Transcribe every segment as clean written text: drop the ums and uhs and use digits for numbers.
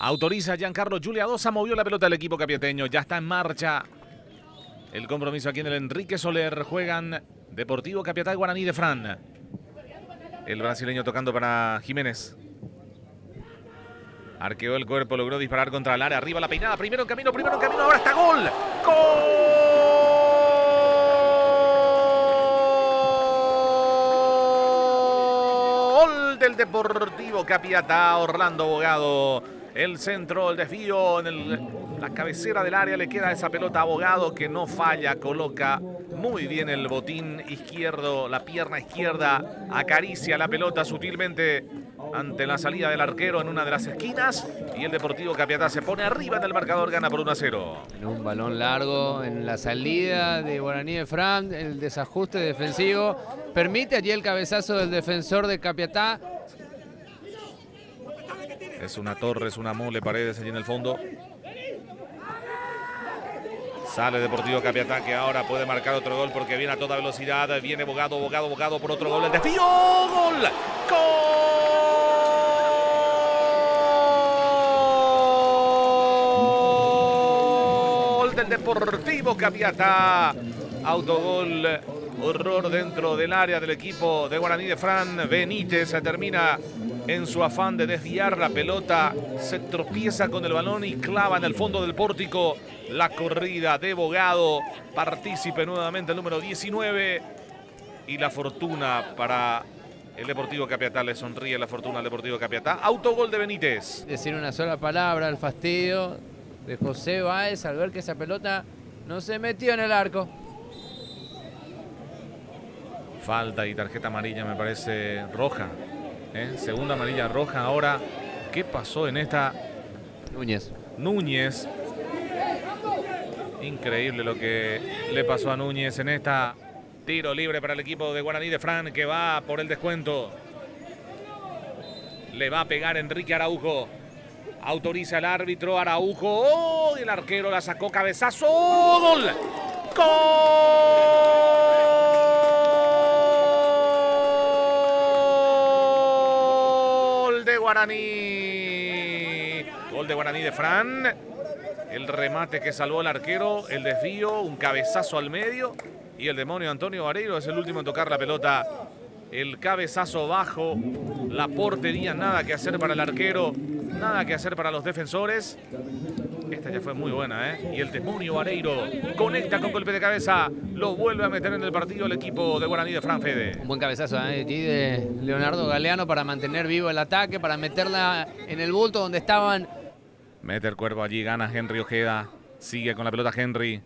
Autoriza Giancarlo Giuliadosa, movió la pelota del equipo capiateño, ya está en marcha el compromiso aquí en el Enrique Soler. Juegan Deportivo Capiatá y Guaraní de Fran. El brasileño tocando para Jiménez. Arqueó el cuerpo, logró disparar contra el área. Arriba la peinada, primero en camino, ahora está gol. ¡Gol del Deportivo Capiatá! Orlando Bogado. El centro, el desvío en la cabecera del área, le queda esa pelota a Bogado que no falla, coloca muy bien el botín izquierdo, la pierna izquierda, acaricia la pelota sutilmente ante la salida del arquero en una de las esquinas y el Deportivo Capiatá se pone arriba en el marcador, gana por 1-0. En un balón largo, en la salida de Guaraní de Fran, el desajuste defensivo permite allí el cabezazo del defensor de Capiatá. Es una torre, es una mole, Paredes allí en el fondo. Sale Deportivo Capiatá que ahora puede marcar otro gol porque viene a toda velocidad. Viene Bogado por otro gol. El desvío, gol. Gol del Deportivo Capiatá. Autogol, horror dentro del área del equipo de Guaraní de Fran. Benítez se termina en su afán de desviar la pelota, se tropieza con el balón y clava en el fondo del pórtico la corrida de Bogado. Partícipe nuevamente el número 19 y la fortuna para el Deportivo Capiatá. Le sonríe la fortuna al Deportivo Capiatá. Autogol de Benítez. Decir una sola palabra, el fastidio de José Báez al ver que esa pelota no se metió en el arco. Falta y tarjeta amarilla, me parece roja. Segunda amarilla roja ahora. ¿Qué pasó en esta? Núñez. Increíble lo que le pasó a Núñez en esta. Tiro libre para el equipo de Guaraní de Fran que va por el descuento. Le va a pegar Enrique Araujo. Autoriza el árbitro Araujo. ¡Oh! Y el arquero la sacó, cabezazo. ¡Gol! Guaraní. Gol de Guaraní de Fran. El remate que salvó el arquero, el desvío, un cabezazo al medio. Y el demonio Antonio Vareiro es el último en tocar la pelota. El cabezazo bajo, la portería, nada que hacer para el arquero, nada que hacer para los defensores. Esta ya fue muy buena, Y el demonio Vareiro conecta con golpe de cabeza. Lo vuelve a meter en el partido el equipo de Guaraní de Fran, Fede. Un buen cabezazo allí de Leonardo Galeano para mantener vivo el ataque, para meterla en el bulto donde estaban. Mete el cuerpo allí, gana Henry Ojeda. Sigue con la pelota Henry.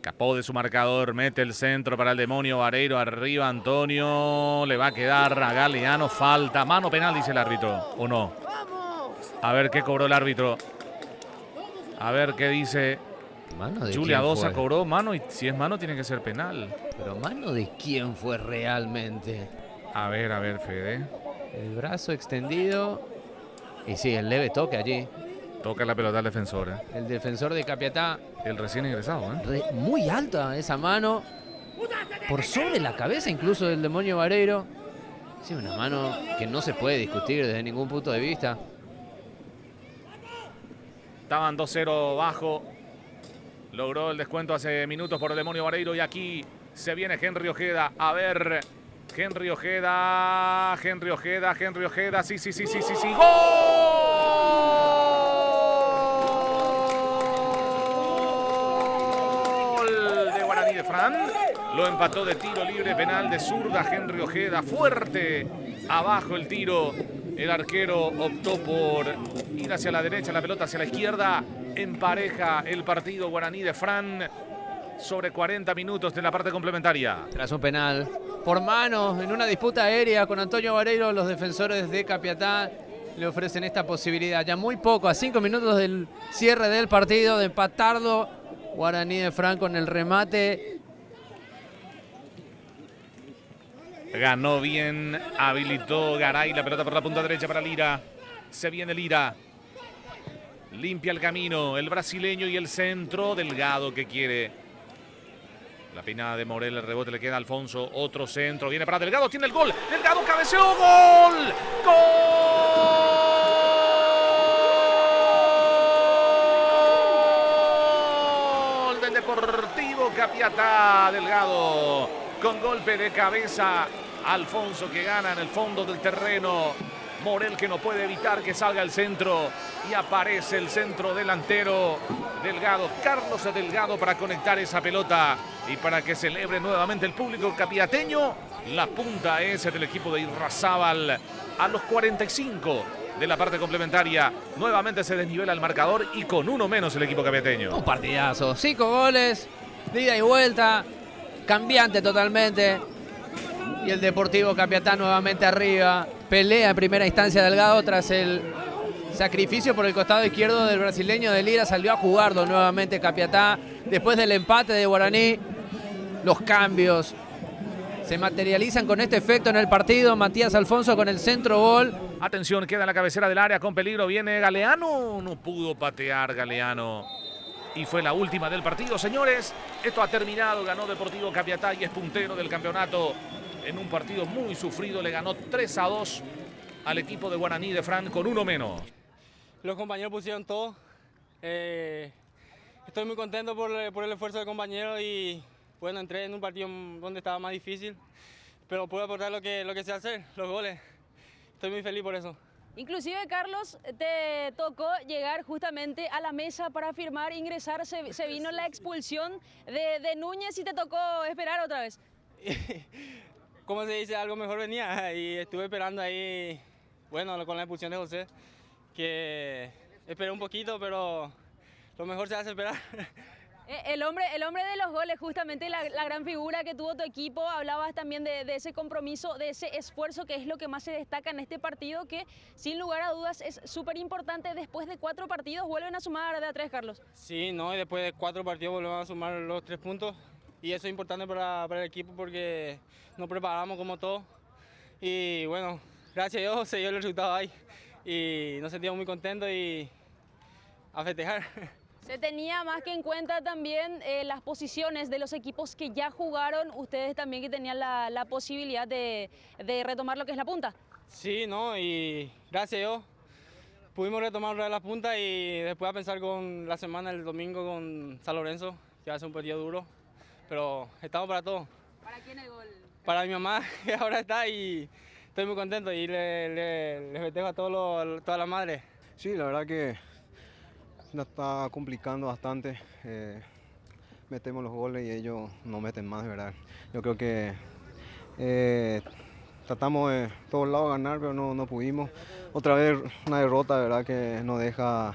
Capó de su marcador, mete el centro para el demonio Vareiro. Arriba Antonio. Le va a quedar a Galeano. Falta. Mano penal, dice el árbitro. ¿O no? A ver qué cobró el árbitro. A ver qué dice. Giuliadosa cobró mano y si es mano tiene que ser penal. Pero ¿mano de quién fue realmente? A ver, Fede. El brazo extendido. Y sí, el leve toque allí. Toca la pelota al defensor. El defensor de Capiatá. El recién ingresado. Muy alta esa mano. Por sobre la cabeza incluso del demonio Vareiro. Sí, una mano que no se puede discutir desde ningún punto de vista. Estaban 2-0 bajo. Logró el descuento hace minutos por el demonio Vareiro. Y aquí se viene Henry Ojeda. A ver. Henry Ojeda. Sí. ¡Gol de Guaraní de Fran! Lo empató de tiro libre penal de zurda Henry Ojeda. Fuerte. Abajo el tiro. El arquero optó por ir hacia la derecha, la pelota hacia la izquierda. Empareja el partido Guaraní de Fran sobre 40 minutos de la parte complementaria. Tras un penal por mano en una disputa aérea con Antonio Vareiro, los defensores de Capiatá le ofrecen esta posibilidad. Ya muy poco, a 5 minutos del cierre del partido, de empatarlo. Guaraní de Fran con el remate. Ganó bien, habilitó Garay la pelota por la punta derecha para Lira. Se viene Lira. Limpia el camino, el brasileño y el centro. Delgado que quiere. La peinada de Morel, el rebote le queda a Alfonso. Otro centro, viene para Delgado, tiene el gol. Delgado cabeceó, gol. ¡Gol! Capiatá. Delgado con golpe de cabeza. Alfonso que gana en el fondo del terreno. Morel que no puede evitar que salga el centro. Y aparece el centro delantero. Delgado, Carlos Delgado para conectar esa pelota. Y para que celebre nuevamente el público capiateño. La punta es del equipo de Irrazábal. A los 45 de la parte complementaria. Nuevamente se desnivela el marcador y con uno menos el equipo capiateño. Un partidazo. 5 goles, de ida y vuelta. Cambiante totalmente. Y el Deportivo Capiatá nuevamente arriba. Pelea en primera instancia Delgado tras el sacrificio por el costado izquierdo del brasileño de Lira. Salió a jugarlo nuevamente Capiatá. Después del empate de Guaraní, los cambios se materializan con este efecto en el partido. Matías Alfonso con el centro gol. Atención, queda en la cabecera del área con peligro. Viene Galeano. No pudo patear Galeano. Y fue la última del partido, señores. Esto ha terminado. Ganó Deportivo Capiatá y es puntero del campeonato. En un partido muy sufrido, le ganó 3-2 al equipo de Guaraní de Fran con uno menos. Los compañeros pusieron todo. Estoy muy contento por el esfuerzo del compañero y bueno, entré en un partido donde estaba más difícil, pero pude aportar lo que sé hacer, los goles. Estoy muy feliz por eso. Inclusive, Carlos, te tocó llegar justamente a la mesa para firmar, ingresar, se vino la expulsión de Núñez y te tocó esperar otra vez. Como se dice, algo mejor venía y estuve esperando ahí, bueno, con la expulsión de José, que esperé un poquito, pero lo mejor se hace esperar. El hombre de los goles, justamente la gran figura que tuvo tu equipo, hablabas también de ese compromiso, de ese esfuerzo que es lo que más se destaca en este partido, que sin lugar a dudas es súper importante. Después de 4 partidos vuelven a sumar de a 3, Carlos. Sí, no, y después de 4 partidos volvemos a sumar los 3 puntos y eso es importante para el equipo porque nos preparamos como todo y bueno, gracias a Dios se dio el resultado ahí y nos sentimos muy contentos y a festejar. Se tenía más que en cuenta también las posiciones de los equipos que ya jugaron, ustedes también que tenían la posibilidad de retomar lo que es la punta. Sí, no, y gracias a Dios pudimos retomar la punta y después a pensar con la semana, el domingo con San Lorenzo, que va a ser un partido duro, pero estamos para todo. ¿Para quién el gol? Para mi mamá, que ahora está y estoy muy contento y le festejo a todas las madres. Sí, la verdad que nos está complicando bastante. Metemos los goles y ellos no meten más, de verdad. Yo creo que tratamos de todos lados ganar, pero no pudimos. Otra vez una derrota, de verdad, que nos deja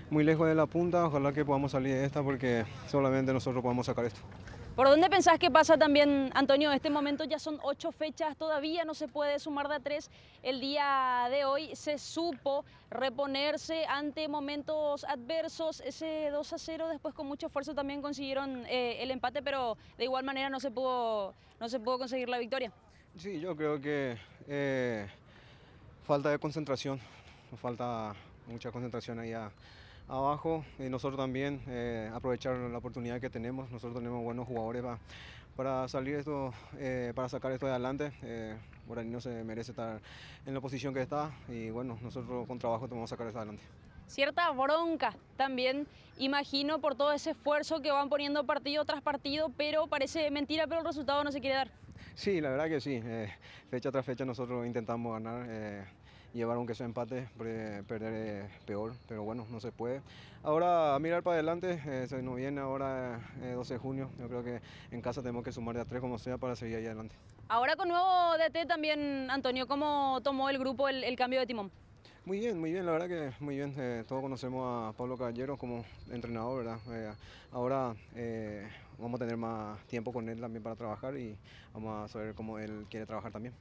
muy lejos de la punta. Ojalá que podamos salir de esta porque solamente nosotros podemos sacar esto. ¿Por dónde pensás que pasa también, Antonio? En este momento ya son 8 fechas, todavía no se puede sumar de a 3. El día de hoy se supo reponerse ante momentos adversos. Ese 2-0 después con mucho esfuerzo también consiguieron el empate, pero de igual manera no se pudo conseguir la victoria. Sí, yo creo que falta de concentración, nos falta mucha concentración ahí abajo y nosotros también aprovechar la oportunidad que tenemos. Nosotros tenemos buenos jugadores para salir esto, para sacar esto de adelante. Guaraní no se merece estar en la posición que está y bueno, nosotros con trabajo vamos a sacar esto adelante. Cierta bronca también, imagino, por todo ese esfuerzo que van poniendo partido tras partido, pero parece mentira, pero el resultado no se quiere dar. Sí, la verdad que sí. Fecha tras fecha nosotros intentamos ganar. Llevar aunque sea empate, perder peor, pero bueno, no se puede. Ahora a mirar para adelante, se nos viene ahora 12 de junio, yo creo que en casa tenemos que sumar de a 3 como sea para seguir ahí adelante. Ahora con nuevo DT también, Antonio, ¿cómo tomó el grupo el cambio de timón? Muy bien, la verdad que muy bien. Todos conocemos a Pablo Caballero como entrenador, ¿verdad? Ahora vamos a tener más tiempo con él también para trabajar y vamos a saber cómo él quiere trabajar también.